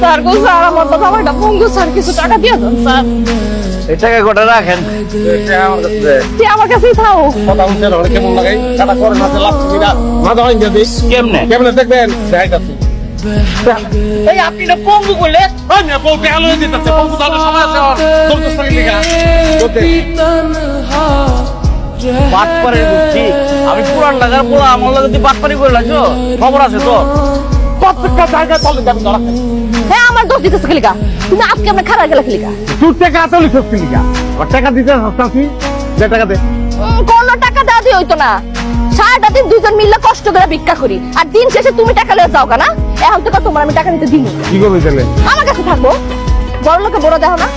Sir গো sir আমার তো আমারটা পঙ্গু স্যার কিছু টাকা দিয়ে দেন স্যার। এই টাকা কটা রাখেন, তুই আমার কাছেই থাও। কথা শুনতে হলে কেমন লাগে কাটা করে না লাভ না মাথা ভাঙ যাবে। কেমনে কেমনে দেখবেন দেখাচ্ছি। এই আপনি না পঙ্গু বললে ওই না বউ পেলো দিতেছে বউ তো সময় আছে আর তোর তো সঙ্গে লিখা বলতে বাট করে বুঝছি আমি পুরান লাগার পোলা আমার লাগে তুই বাটপারি করে লাগছো, খবর আছে তো প্রত্যেকটা জায়গায় চলে যাবে ধরা। হ্যাঁ আমার দোষ দিতেছে খেলিকা, তুমি আজকে আমরা খারাপ গেলা খেলিকা। তোর টাকা এত লিখছিস লিখা আর টাকা দিতে হাসতাছি যে টাকা দে। কোনো টাকা দেওয়া দিয়ে হইতো না, সারাটা দিন দুজন মিললে কষ্ট করে ভিক্ষা করি আর দিন শেষে তুমি টাকা লয়ে যাও না। এখন থেকে তোমার আমি টাকা নিতে দিব। কি করবি তাহলে? আমার কাছে থাকবো। বড় লোকে বড় দেখো না,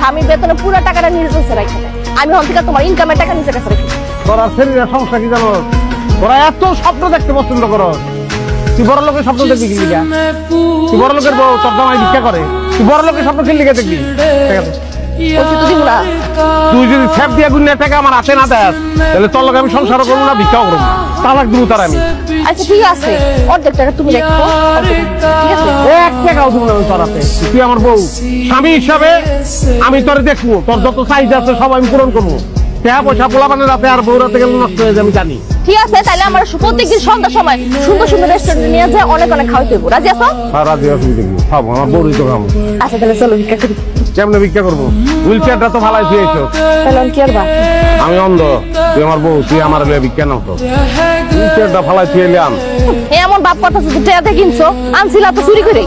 আমি বেতনে পুরো টাকাটা নিজের কাছে রাখি না, আমি এখন থেকে তোমার ইনকামের টাকা নিজের কাছে রাখি। তোরা শরীরের সমস্যা কি জানো? তোরা এত স্বপ্ন দেখতে পছন্দ করো, তুই বড় লোকের স্বপ্ন দেখবি কি লিখা? তুই বড় লোকের বউ তোর জামাই ভিক্ষা করে, তুই বড় লোকের স্বপ্ন কি লিখে দেখবি? তুই যদি ছ্যাপ দিয়ে গুণে টাকা আমার হাতে না দেয় তাহলে তোর লোক আমি সংসারও করবো না, ভিক্ষাও করবো না, তালাক দিব তার আমি। আচ্ছা ঠিক আছে, অর্ধেক টাকা তুমি রাখো, ঠিক আছে? এক টাকাও দিব না তোর হাতে। তুই আমার বউ, স্বামী হিসাবে আমি তোরে দেখবো, তোর যত চাহিদা আছে সব আমি পূরণ করবো। টাকা পয়সা পোলাপানের রাতে আর বউ রাতে গেলে নষ্ট হয়ে যাবে আমি জানি। ঠিক আছে, তাহলে আমার প্রত্যেকদিন সন্ধ্যার সময় সুন্দর সুন্দর রেস্টুরেন্টে নিয়ে যায় অনেক অনেক খাওয়াতে দেবো। রাজি আছো? আর রাজি আছি দেখবি খাবো, আমার বউরই তো খাবো। আচ্ছা তাহলে চলো ভিক্ষা করি। কেমনে ভিক্ষা করবো? হুইল চেয়ারটা তো ভালাই শুয়েছো। তাহলে আমি কি আর বা? আমি অন্ধ, তুই আমার বউ, তুই আমার ভিক্ষা নাও তো। হুইল চেয়ারটা ফালাই শুয়ে এলাম। এমন বাপ কথা যদি টেয়াতে কিনছো আনছিলা তো চুরি করে।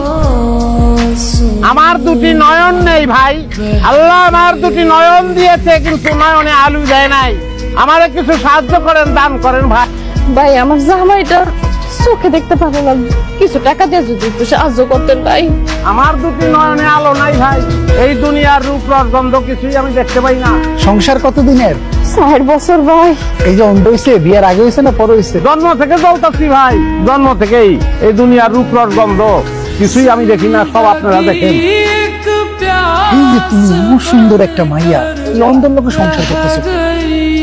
আমার দুটি নয়ন নেই ভাই, আল্লাহ আমার দুটি নয়ন দিয়েছে কিন্তু নয়নে আলু দেয় নাই। আমারে কিছু সাহায্য করেন, দান করেন ভাই। ভাই আমার জামাইটা চোখে দেখতে পারে না, কিছু টাকা দিয়ে যদি একটু সাহায্য করতেন ভাই। আমার দুটি নয়নে আলো নাই ভাই, এই দুনিয়ার রূপ রস গন্ধ কিছুই আমি দেখতে পাই না। সংসার কতদিনের? ৬০ বছর ভাই। এই যে অন্ধ হইছে, বিয়ের আগে হইছে না পরে হইছে? জন্ম থেকে জ্বলতাছি ভাই, জন্ম থেকেই এই দুনিয়ার রূপ রস গন্ধ কিছুই আমি দেখি না, সব আপনারা দেখেন। এই যে তুমি এমন সুন্দর একটা মাইয়া, লন্ডন লোকে সংসার করতেছো,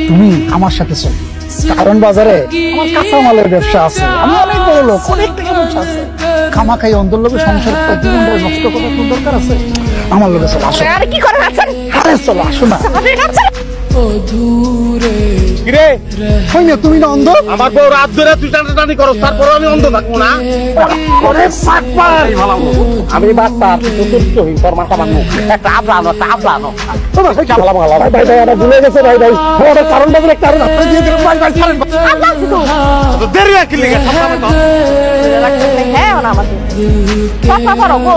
তুমি আমার সাথে চলো। কারণ বাজারে আমার কাঁচামালের ব্যবসা আছে, আমি অনেক বড় লোক, অনেক টাকা ব্যবসা আছে। খামাখাই অন্ধর লোকে সংসার করে জীবনটা নষ্ট করার কোন দরকার আছে? আমার লোকে চলো, আসো। আরে কি করেন আছেন? আরে চলো, আসো না। কিরে হই না, তুমি না অন্ধ? আমার বউ রাত ধরে তুই টানাটানি করো, তারপরে আমি অন্ধ থাকবো না? ওরে বাটপার! আমি বাটপার, চতুর্থহীন, তোর মাথা ভাঙবো। একটা আবলা আনো, একটা আবলা আনো। ভাই ভাই আমার ভুলে গেছে ভাই ভাই, ওটা কারণটা বলে কারণ আপনি দিয়ে দিলেন ভাই ভাই ছাড়েন। দেরি আর কি লেগে হ্যাঁ আমাদের পাপা পারো গো।